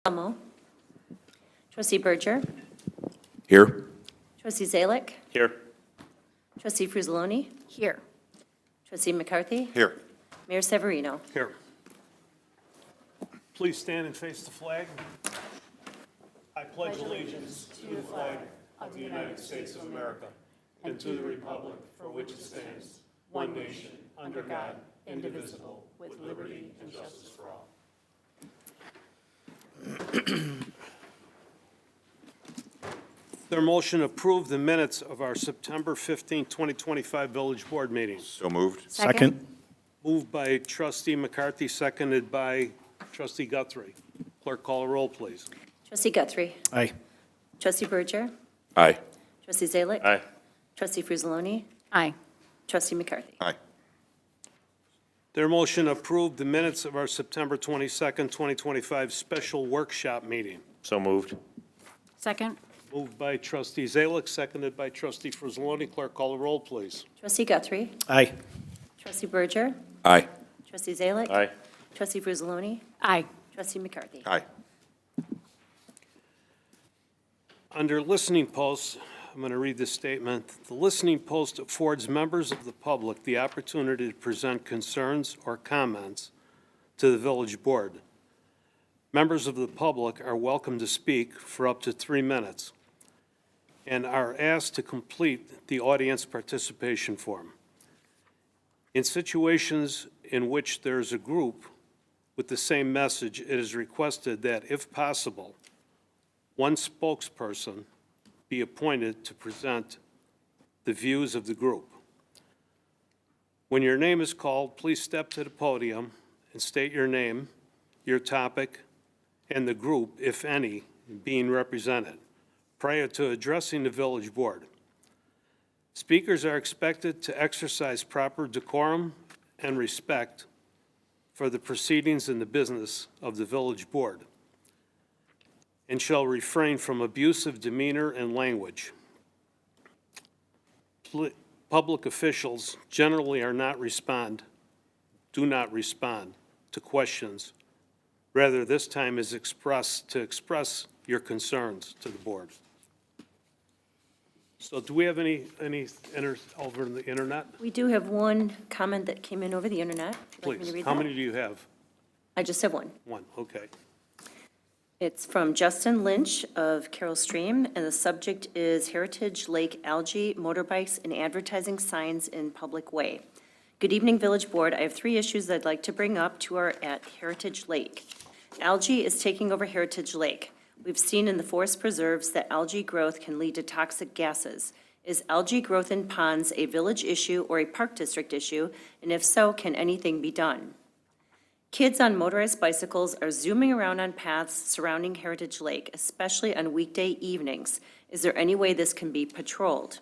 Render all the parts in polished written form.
Elmo. Trustee Berger. Here. Trustee Zalick. Here. Trustee Frusaloni. Here. Trustee McCarthy. Here. Mayor Severino. Here. Please stand and face the flag. I pledge allegiance to the flag of the United States of America and to the republic for which it stands, one nation, under God, indivisible, with liberty and justice for all. Their motion to approve the minutes of our September 15, 2025 Village Board meeting. So moved. Second. Moved by Trustee McCarthy, seconded by Trustee Guthrie. Clerk, call a roll, please. Trustee Guthrie. Aye. Trustee Berger. Aye. Trustee Zalick. Aye. Trustee Frusaloni. Aye. Trustee McCarthy. Aye. Their motion approved the minutes of our September 22nd, 2025 special workshop meeting. So moved. Second? Moved by Trustee Zalick, seconded by Trustee Frusaloni. Clerk, call a roll, please. Trustee Guthrie. Aye. Trustee Berger. Aye. Trustee Zalick. Aye. Trustee Frusaloni. Aye. Trustee McCarthy. Aye. Under listening posts, I'm going to read this statement. The listening post affords members of the public the opportunity to present concerns or comments to the village board. Members of the public are welcome to speak for up to 3 minutes and are asked to complete the audience participation form. In situations in which there is a group with the same message, it is requested that, if possible, one spokesperson be appointed to present the views of the group. When your name is called, please step to the podium and state your name, your topic, and the group, if any, being represented, prior to addressing the village board. Speakers are expected to exercise proper decorum and respect for the proceedings and the business of the village board, and shall refrain from abusive demeanor and language. Public officials generally do not respond to questions. Rather, this time is to express your concerns to the board. So do we have any over the internet? We do have one comment that came in over the internet. Would you like me to Please, read how that? many do you have? I just have one. One, okay. It's from Justin Lynch of Carroll Stream, and the subject is Heritage Lake algae, motorbikes, and advertising signs in public way. Good evening, Village Board. I have 3 issues I'd like to bring up to our at Heritage Lake. Algae is taking over Heritage Lake. We've seen in the forest preserves that algae growth can lead to toxic gases. Is algae growth in ponds a village issue or a park district issue? And if so, can anything be done? Kids on motorized bicycles are zooming around on paths surrounding Heritage Lake, especially on weekday evenings. Is there any way this can be patrolled?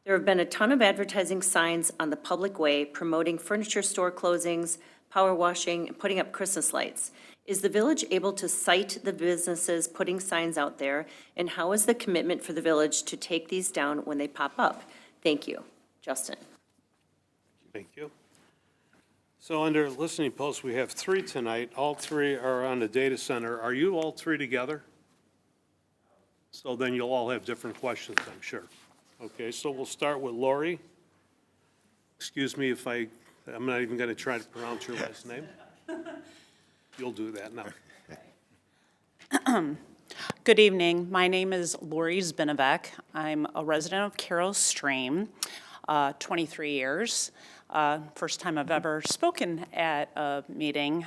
There have been a ton of advertising signs on the public way promoting furniture store closings, power washing, and putting up Christmas lights. Is the village able to cite the businesses putting signs out there? And how is the commitment for the village to take these down when they pop up? Thank you. Justin. Thank you. So under listening posts, we have 3 tonight. All 3 are on the data center. Are you all 3 together? So then you'll all have different questions, I'm sure. Okay, so we'll start with Lori. Excuse me if I'm not even going to try to pronounce your last name. You'll do that now. Good evening. My name is Lori Zbinovek. I'm a resident of Carroll Stream, 23 years. First time I've ever spoken at a meeting.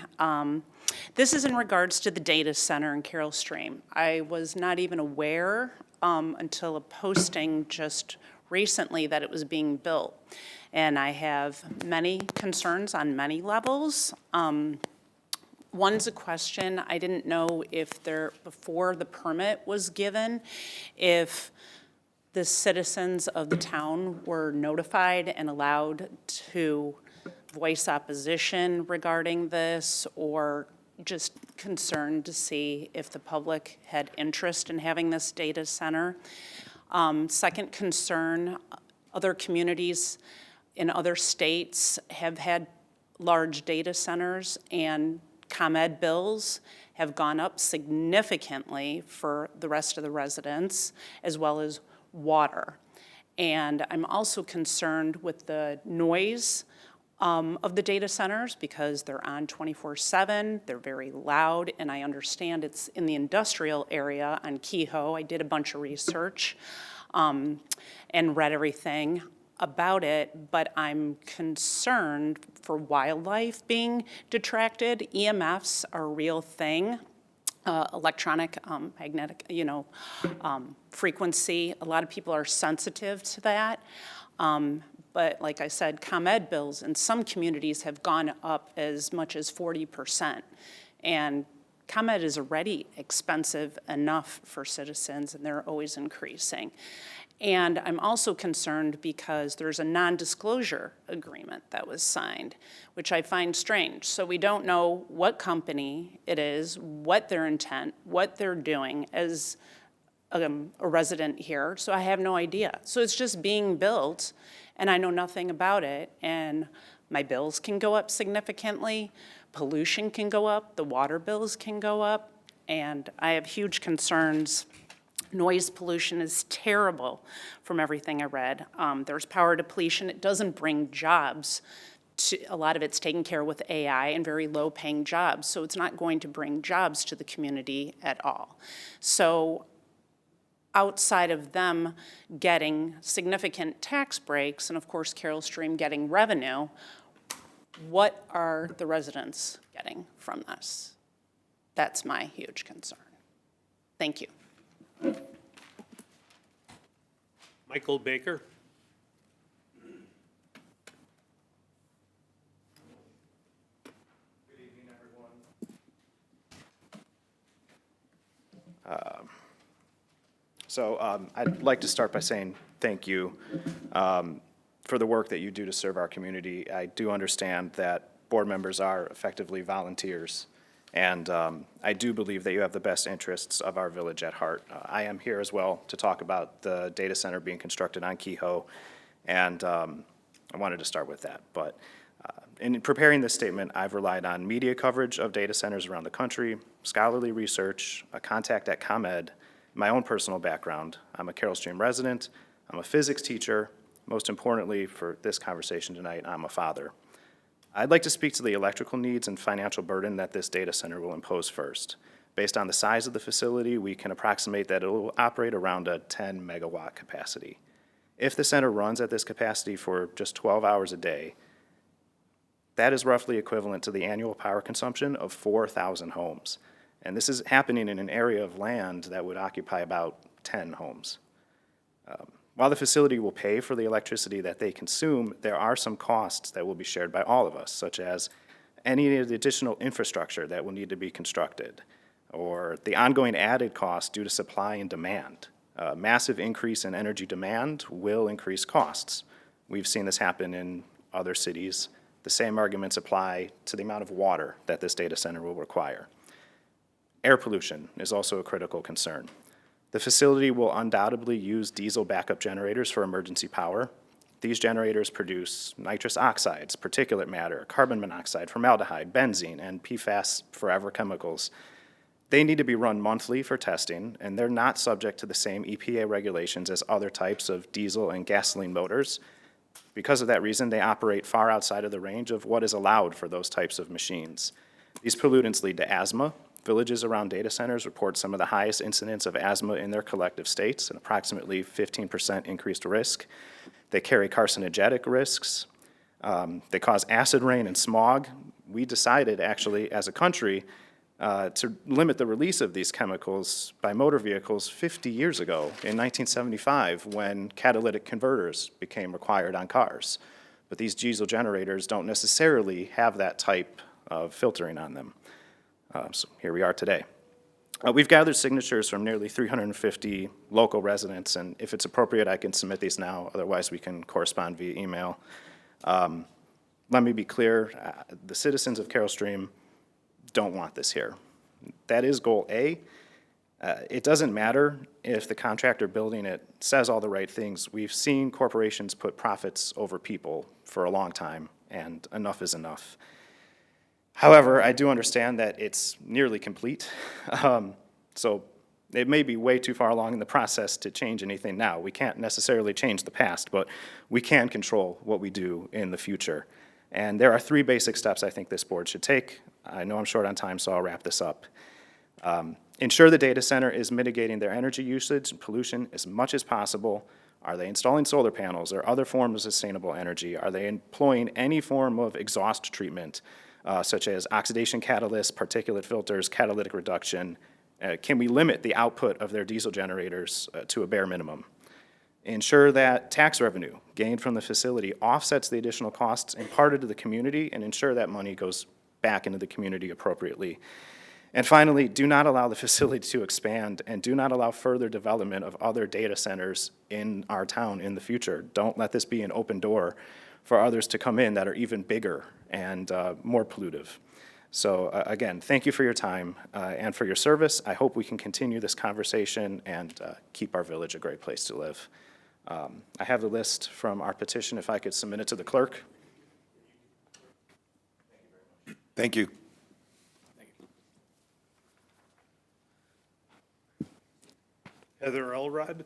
This is in regards to the data center in Carroll Stream. I was not even aware until a posting just recently that it was being built. And I have many concerns on many levels. One's a question, I didn't know if before the permit was given, if the citizens of the town were notified and allowed to voice opposition regarding this, or just concerned to see if the public had interest in having this data center. Second concern, other communities in other states have had large data centers, and ComEd bills have gone up significantly for the rest of the residents, as well as water. And I'm also concerned with the noise of the data centers because they're on 24/7, they're very loud, and I understand it's in the industrial area on Kehoe. I did a bunch of research and read everything about it, but I'm concerned for wildlife being detracted. EMFs are a real thing. Electronic magnetic, frequency. A lot of people are sensitive to that. But like I said, ComEd bills in some communities have gone up as much as 40%. And ComEd is already expensive enough for citizens, and they're always increasing. And I'm also concerned because there's a non-disclosure agreement that was signed, which I find strange. So we don't know what company it is, what their intent, what they're doing as a resident here, so I have no idea. So it's just being built, and I know nothing about it, and my bills can go up significantly, pollution can go up, the water bills can go up, and I have huge concerns. Noise pollution is terrible from everything I read. There's power depletion. It doesn't bring jobs. A lot of it's taken care of with AI and very low-paying jobs, so it's not going to bring jobs to the community at all. So outside of them getting significant tax breaks, and of course Carol Stream getting revenue, what are the residents getting from this? That's my huge concern. Thank you. Michael Baker. Good evening, everyone. I'd like to start by saying thank you for the work that you do to serve our community. I do understand that board members are effectively volunteers, and I do believe that you have the best interests of our village at heart. I am here as well to talk about the data center being constructed on Kehoe, and I wanted to start with that. But in preparing this statement, I've relied on media coverage of data centers around the country, scholarly research, a contact at ComEd, my own personal background. I'm a Carol Stream resident, I'm a physics teacher, most importantly for this conversation tonight, I'm a father. I'd like to speak to the electrical needs and financial burden that this data center will impose first. Based on the size of the facility, we can approximate that it will operate around a 10 megawatt capacity. If the center runs at this capacity for just 12 hours a day, that is roughly equivalent to the annual power consumption of 4,000 homes. And this is happening in an area of land that would occupy about 10 homes. While the facility will pay for the electricity that they consume, there are some costs that will be shared by all of us, such as any of the additional infrastructure that will need to be constructed, or the ongoing added costs due to supply and demand. A massive increase in energy demand will increase costs. We've seen this happen in other cities. The same arguments apply to the amount of water that this data center will require. Air pollution is also a critical concern. The facility will undoubtedly use diesel backup generators for emergency power. These generators produce nitrous oxides, particulate matter, carbon monoxide, formaldehyde, benzene, and PFAS forever chemicals. They need to be run monthly for testing, and they're not subject to the same EPA regulations as other types of diesel and gasoline motors. Because of that reason, they operate far outside of the range of what is allowed for those types of machines. These pollutants lead to asthma. Villages around data centers report some of the highest incidents of asthma in their collective states, an approximately 15% increased risk. They carry carcinogenic risks. They cause acid rain and smog. We decided, actually, as a country, to limit the release of these chemicals by motor vehicles 50 years ago in 1975 when catalytic converters became required on cars. But these diesel generators don't necessarily have that type of filtering on them. So here we are today. We've gathered signatures from nearly 350 local residents, and if it's appropriate, I can submit these now. Otherwise, we can correspond via email. Let me be clear, the citizens of Carol Stream don't want this here. That is goal A. It doesn't matter if the contractor building it says all the right things. We've seen corporations put profits over people for a long time, and enough is enough. However, I do understand that it's nearly complete. So it may be way too far along in the process to change anything now. We can't necessarily change the past, but we can control what we do in the future. And there are 3 basic steps I think this board should take. I know I'm short on time, so I'll wrap this up. Ensure the data center is mitigating their energy usage and pollution as much as possible. Are they installing solar panels or other forms of sustainable energy? Are they employing any form of exhaust treatment, such as oxidation catalysts, particulate filters, catalytic reduction? Can we limit the output of their diesel generators to a bare minimum? Ensure that tax revenue gained from the facility offsets the additional costs imparted to the community, and ensure that money goes back into the community appropriately. And finally, do not allow the facility to expand, and do not allow further development of other data centers in our town in the future. Don't let this be an open door for others to come in that are even bigger and more pollutive. So again, thank you for your time and for your service. I hope we can continue this conversation and keep our village a great place to live. I have the list from our petition, if I could submit it to the clerk. Thank you. Heather Elrod.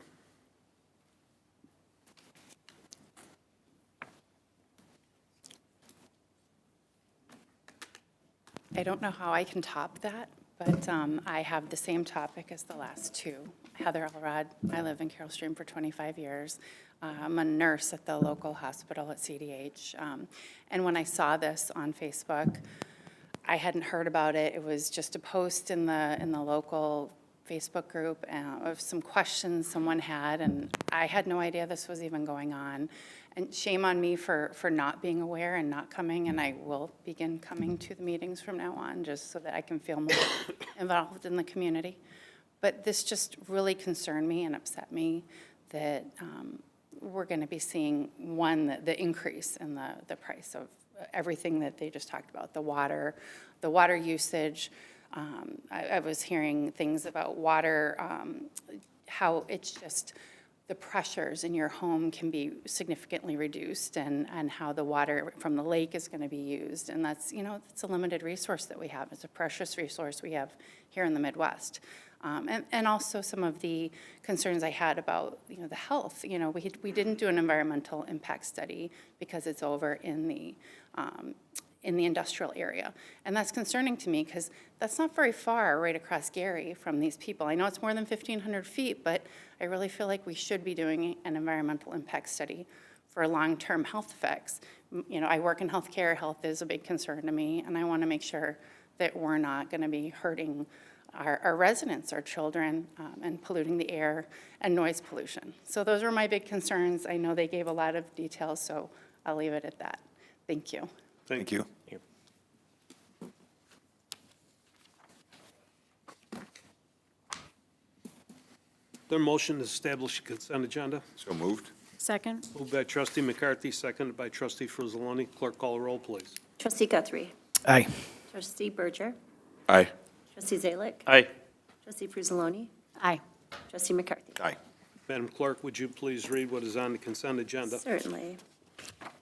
I don't know how I can top that, but I have the same topic as the last 2. Heather Elrod, I live in Carroll Stream for 25 years. I'm a nurse at the local hospital at CDH. And when I saw this on Facebook, I hadn't heard about it. It was just a post in the local Facebook group of some questions someone had, and I had no idea this was even going on. And shame on me for not being aware and not coming, and I will begin coming to the meetings from now on, just so that I can feel more involved in the community. But this just really concerned me and upset me that we're going to be seeing, the increase in the price of everything that they just talked about, the water usage. I was hearing things about water, how it's just, the pressures in your home can be significantly reduced, and how the water from the lake is going to be used. And that's, it's a limited resource that we have. It's a precious resource we have here in the Midwest. And also some of the concerns I had about, the health. We didn't do an environmental impact study because it's over in the industrial area. And that's concerning to me because that's not very far right across Gary from these people. I know it's more than 1,500 feet, but I really feel like we should be doing an environmental impact study for long-term health effects. I work in healthcare. Health is a big concern to me, and I want to make sure that we're not going to be hurting our residents, our children, and polluting the air and noise pollution. So those are my big concerns. I know they gave a lot of details, so I'll leave it at that. Thank you. Thank you. Their motion to establish a consent agenda. So moved. Second? Moved by trustee McCarthy, seconded by trustee Frizzaloni. Clerk, call the roll, please. Trustee Guthrie. Aye. Trustee Berger. Aye. Trustee Zalick. Aye. Trustee Frizzaloni. Aye. Trustee McCarthy. Aye. Madam Clerk, would you please read what is on the consent agenda? Certainly.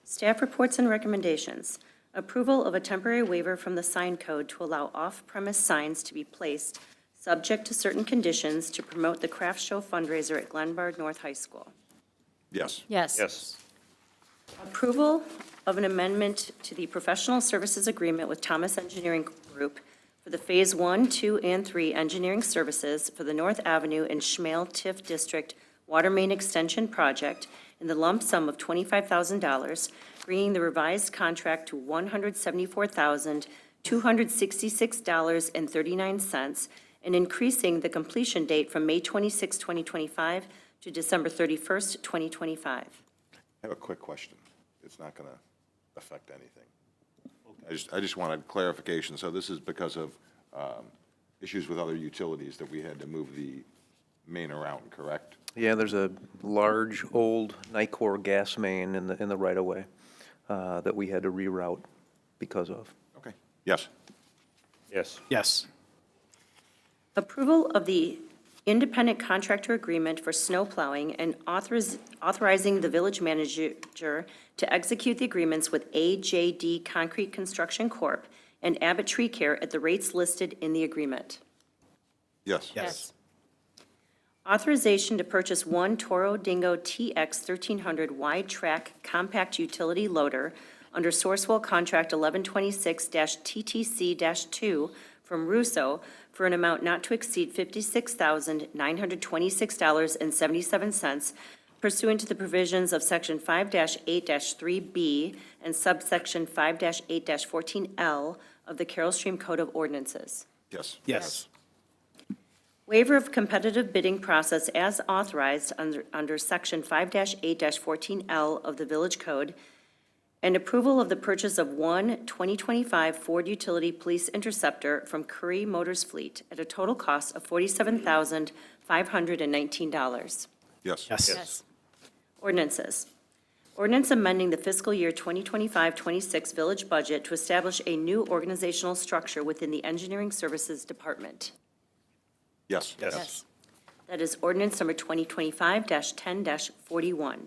Staff reports and recommendations. Approval of a temporary waiver from the sign code to allow off-premise signs to be placed, subject to certain conditions, to promote the craft show fundraiser at Glenbard North High School. Yes. Yes. Yes. Approval of an amendment to the professional services agreement with Thomas Engineering Group for the Phase 1, 2, and 3 engineering services for the North Avenue and Schmale TIF District Water Main Extension Project in the lump sum of $25,000, bringing the revised contract to $174,266.39, and increasing the completion date from May 26, 2025 to December 31st, 2025. I have a quick question. It's not going to affect anything. I just wanted clarification. So this is because of issues with other utilities that we had to move the main around, correct? Yeah, there's a large, old Nicor gas main in the right-of-way that we had to reroute because of. Okay. Yes. Yes. Yes. Approval of the independent contractor agreement for snow plowing and authorizing the village manager to execute the agreements with AJD Concrete Construction Corp. and Abbott Tree Care at the rates listed in the agreement. Yes. Yes. Authorization to purchase one Toro Dingo TX 1300 wide track compact utility loader under Sourcewell Contract 1126-TTC-2 from Russo for an amount not to exceed $56,926.77 pursuant to the provisions of Section 5-8-3B and subsection 5-8-14L of the Carroll Stream Code of Ordinances. Yes. Yes. Waiver of competitive bidding process as authorized under Section 5-8-14L of the Village Code, and approval of the purchase of one 2025 Ford Utility Police Interceptor from Curry Motors Fleet at a total cost of $47,519. Yes. Yes. Ordinances. Ordinance amending the fiscal year 2025-26 village budget to establish a new organizational structure within the Engineering Services Department. Yes. Yes. That is ordinance number 2025-10-41.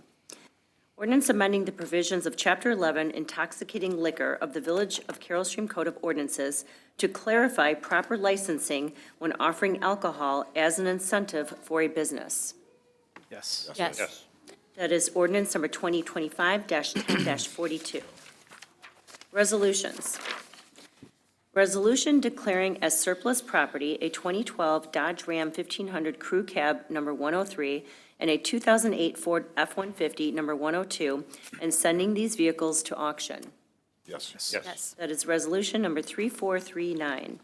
Ordinance amending the provisions of Chapter 11 intoxicating liquor of the Village of Carroll Stream Code of Ordinances to clarify proper licensing when offering alcohol as an incentive for a business. Yes. Yes. That is ordinance number 2025-10-42. Resolutions. Resolution declaring as surplus property a 2012 Dodge Ram 1500 Crew Cab number 103 and a 2008 Ford F-150 number 102, and sending these vehicles to auction. Yes. Yes. That is resolution number 3439.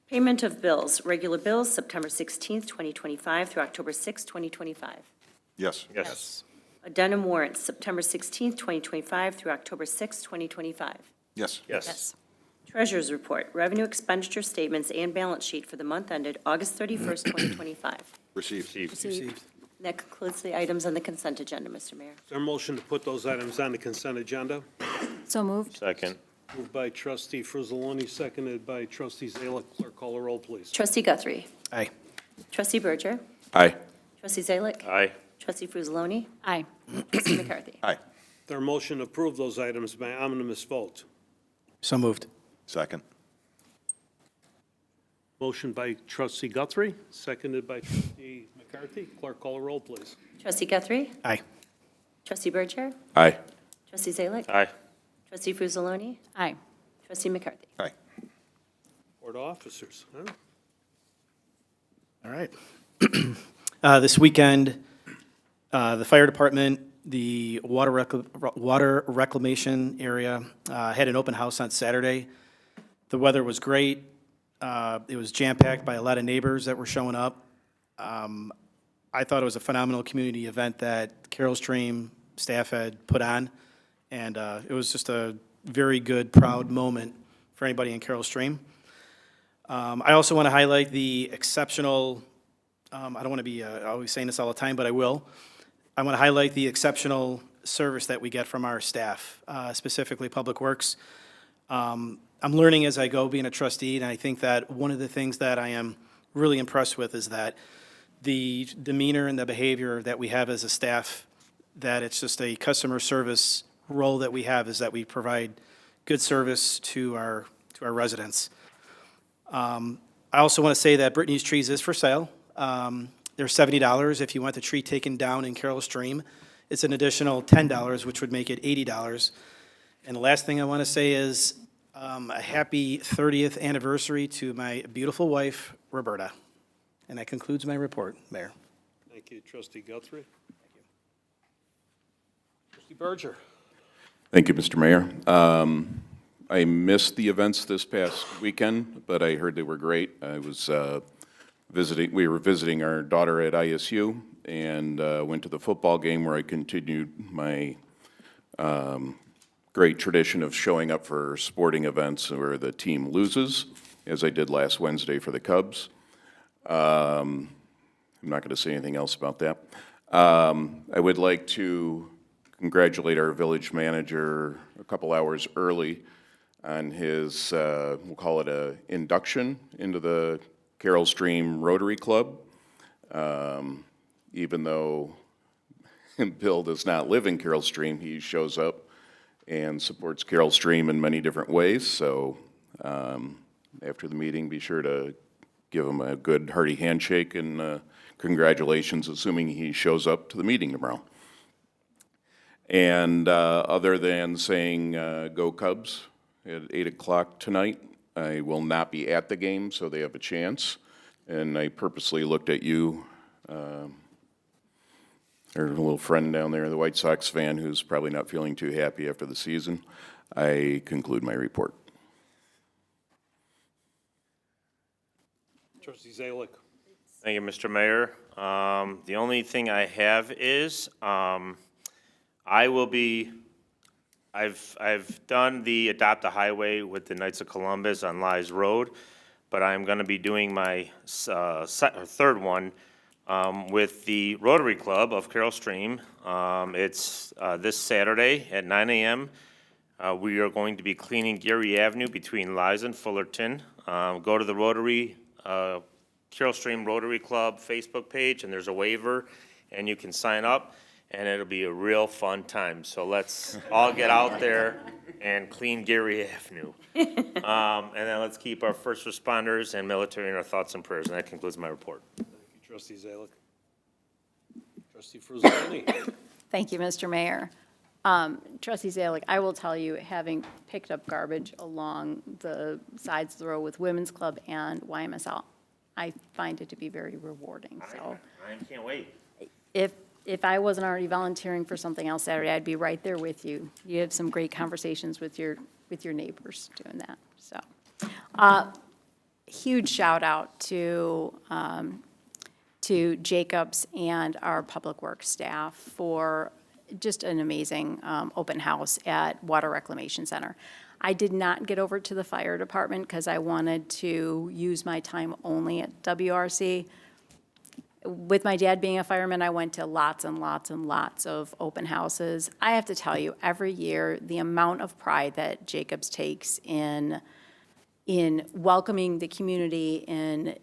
Payment of bills. Regular bills, September 16th, 2025 through October 6th, 2025. Yes. Yes. Addendum warrants, September 16th, 2025 through October 6th, 2025. Yes. Yes. Treasurer's report, revenue expenditure statements and balance sheet for the month ended August 31st, 2025. Received. Received. That concludes the items on the consent agenda, Mr. Mayor. Is there a motion to put those items on the consent agenda? So moved. Second. Moved by trustee Frizzaloni, seconded by trustee Zalick. Clerk, call the roll, please. Trustee Guthrie. Aye. Trustee Berger. Aye. Trustee Zalick. Aye. Trustee Frizzaloni. Aye. Trustee McCarthy. Aye. There a motion to approve those items by omnibus vote? So moved. Second. Motion by trustee Guthrie, seconded by trustee McCarthy. Clerk, call the roll, please. Trustee Guthrie. Aye. Trustee Berger. Aye. Trustee Zalick. Aye. Trustee Frizzaloni. Aye. Trustee McCarthy. Aye. Board of Officers, huh? All right. This weekend, the fire department, the water reclamation area had an open house on Saturday. The weather was great. It was jam-packed by a lot of neighbors that were showing up. I thought it was a phenomenal community event that Carroll Stream staff had put on, and it was just a very good, proud moment for anybody in Carroll Stream. I also want to highlight the exceptional, I don't want to be always saying this all the time, but I will. I want to highlight the exceptional service that we get from our staff, specifically Public Works. I'm learning as I go, being a trustee, and I think that one of the things that I am really impressed with is that the demeanor and the behavior that we have as a staff, that it's just a customer service role that we have, is that we provide good service to our residents. I also want to say that Brittany's Trees is for sale. They're $70 if you want the tree taken down in Carroll Stream. It's an additional $10, which would make it $80. And the last thing I want to say is a happy 30th anniversary to my beautiful wife, Roberta. And that concludes my report, Mayor. Thank you, trustee Guthrie. Trustee Berger. Thank you, Mr. Mayor. I missed the events this past weekend, but I heard they were great. I was we were visiting our daughter at ISU and went to the football game where I continued my great tradition of showing up for sporting events where the team loses, as I did last Wednesday for the Cubs. I'm not going to say anything else about that. I would like to congratulate our village manager a couple hours early on his, we'll call it a induction into the Carroll Stream Rotary Club. Even though Bill does not live in Carroll Stream, he shows up and supports Carroll Stream in many different ways. So after the meeting, be sure to give him a good hearty handshake and congratulations, assuming he shows up to the meeting tomorrow. And other than saying go Cubs at 8 o'clock tonight, I will not be at the game, so they have a chance. And I purposely looked at you, there's a little friend down there, the White Sox fan, who's probably not feeling too happy after the season. I conclude my report. Trustee Zalick. Thank you, Mr. Mayor. The only thing I have is, I've done the Adopt a Highway with the Knights of Columbus on Lies Road, but I'm gonna be doing my third one with the Rotary Club of Carroll Stream. It's this Saturday at 9 a.m. We are going to be cleaning Geary Avenue between Lies and Fullerton. Go to the Rotary, Carroll Stream Rotary Club Facebook page, and there's a waiver, and you can sign up, and it'll be a real fun time. So let's all get out there and clean Geary Avenue. And then let's keep our first responders and military in our thoughts and prayers. And that concludes my report. Thank you, Trustee Zalick. Trustee Fruzzolini. Thank you, Mr. Mayor. Trustee Zalick, I will tell you, having picked up garbage along the sides of the road with Women's Club and YMSL, I find it to be very rewarding. So I can't wait. if I wasn't already volunteering for something else Saturday, I'd be right there with you. You have some great conversations with your neighbors doing that. So, huge shout out to Jacobs and our public works staff for just an amazing open house at Water Reclamation Center. I did not get over to the fire department because I wanted to use my time only at WRC. With my dad being a fireman, I went to lots and lots and lots of open houses. I have to tell you, every year, the amount of pride that Jacobs takes in welcoming the community, in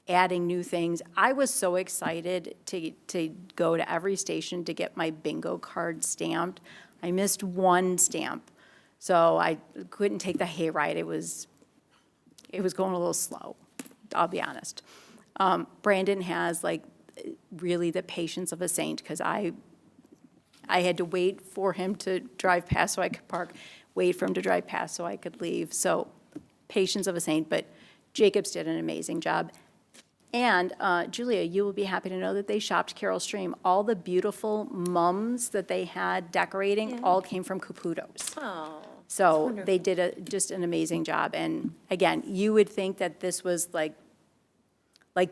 adding new things. I was so excited to go to every station to get my bingo card stamped. I missed one stamp, so I couldn't take the hayride. It was going a little slow, I'll be honest. Brandon has really the patience of a saint, because I had to wait for him to drive past so I could park, wait for him to drive past so I could leave. So patience of a saint, but Jacobs did an amazing job. And Julia, you will be happy to know that they shopped Carroll Stream. All the beautiful mums that they had decorating all came from Caputo's. Oh, So they did just an amazing job. And again, you would think that this was like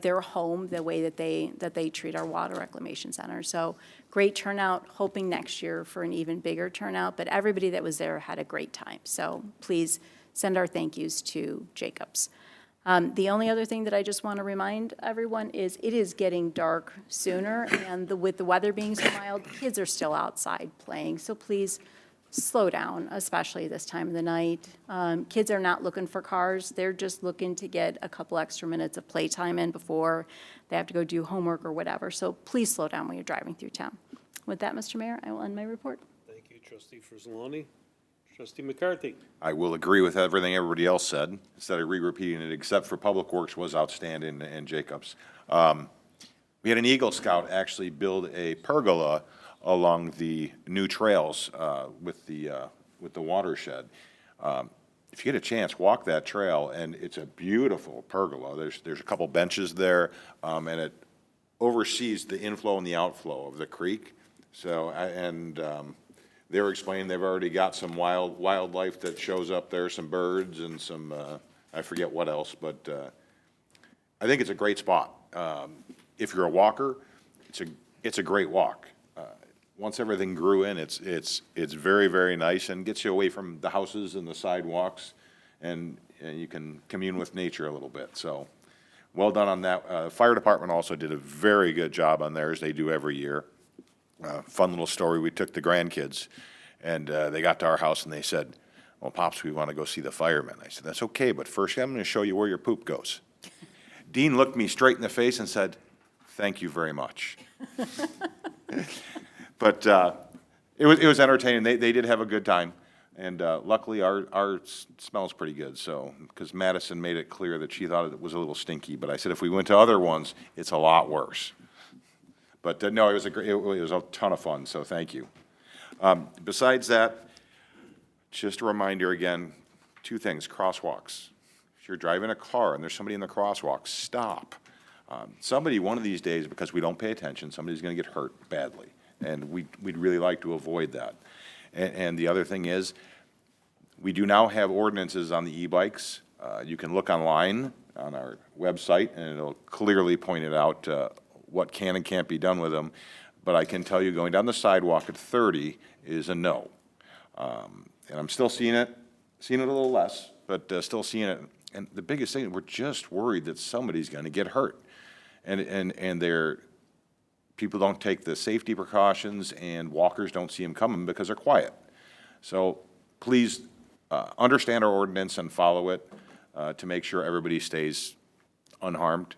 their home, the way that they treat our Water Reclamation Center. So great turnout, hoping next year for an even bigger turnout, but everybody that was there had a great time. So please send our thank yous to Jacobs. The only other thing that I just want to remind everyone is it is getting dark sooner, and with the weather being so mild, kids are still outside playing. So please slow down, especially this time of the night. Kids are not looking for cars. They're just looking to get a couple extra minutes of playtime in before they have to go do homework or whatever. So please slow down when you're driving through town. With that, Mr. Mayor, I will end my report. Thank you, Trustee Fruzzolini. Trustee McCarthy. I will agree with everything everybody else said, instead of re-repeating it, except for Public Works was outstanding and Jacobs. We had an Eagle Scout actually build a pergola along the new trails with the watershed. If you get a chance, walk that trail, and it's a beautiful pergola. There's a couple benches there, and it oversees the inflow and the outflow of the creek. So, they were explaining they've already got some wildlife that shows up there, some birds and some, I forget what else, but I think it's a great spot. If you're a walker, it's a great walk. Once everything grew in, it's very, very nice and gets you away from the houses and the sidewalks, and you can commune with nature a little bit. So, well done on that. Fire department also did a very good job on theirs. They do every year. Fun little story, we took the grandkids, and they got to our house, and they said, well, Pops, we want to go see the firemen. I said, that's okay, but first I'm going to show you where your poop goes. Dean looked me straight in the face and said, thank you very much. But it was entertaining. They did have a good time, And luckily, our smells pretty good, so, because Madison made it clear that she thought it was a little stinky, but I said if we went to other ones, it's a lot worse. But no, it was it was a ton of fun, so thank you. Besides that, just a reminder again, two things, crosswalks. If you're driving a car and there's somebody in the crosswalk, stop. Somebody, one of these days, because we don't pay attention, somebody's going to get hurt badly, and we'd really like to avoid that. And the other thing is, we do now have ordinances on the e-bikes. You can look online on our website, and it'll clearly point it out what can and can't be done with them. But I can tell you, going down the sidewalk at 30 is a no. And I'm still seeing it a little less, but still seeing it. And the biggest thing, we're just worried that somebody's going to get hurt. And people don't take the safety precautions, and walkers don't see them coming because they're quiet. So please understand our ordinance and follow it to make sure everybody stays unharmed.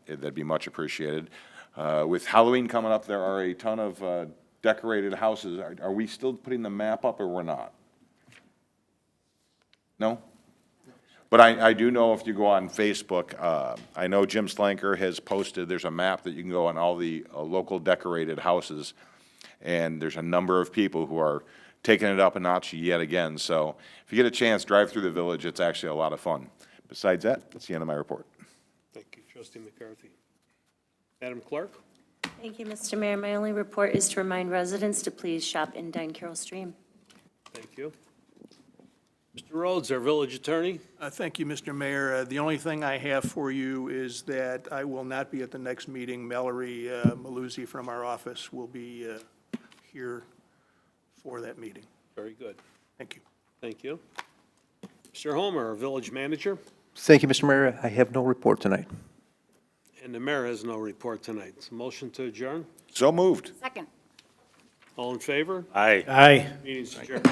That'd be much appreciated. With Halloween coming up, there are a ton of decorated houses. Are we still putting the map up, or we're not? No? But I do know if you go on Facebook, I know Jim Slanker has posted, there's a map that you can go on all the local decorated houses, and there's a number of people who are taking it up a notch yet again. So if you get a chance, drive through the village. It's actually a lot of fun. Besides that, that's the end of my report. Thank you, Trustee McCarthy. Madam Clerk? Thank you, Mr. Mayor. My only report is to remind residents to please shop and dine Carol Stream. Thank you. Mr. Rhodes, our village attorney. Thank you, Mr. Mayor. The only thing I have for you is that I will not be at the next meeting. Mallory Maluzzi from our office will be here for that meeting. Very good. Thank you. Thank you. Mr. Homer, our village manager. Thank you, Mr. Mayor. I have no report tonight. And the mayor has no report tonight. So motion to adjourn? So moved. Second. All in favor? Aye. Aye. Meeting's adjourned.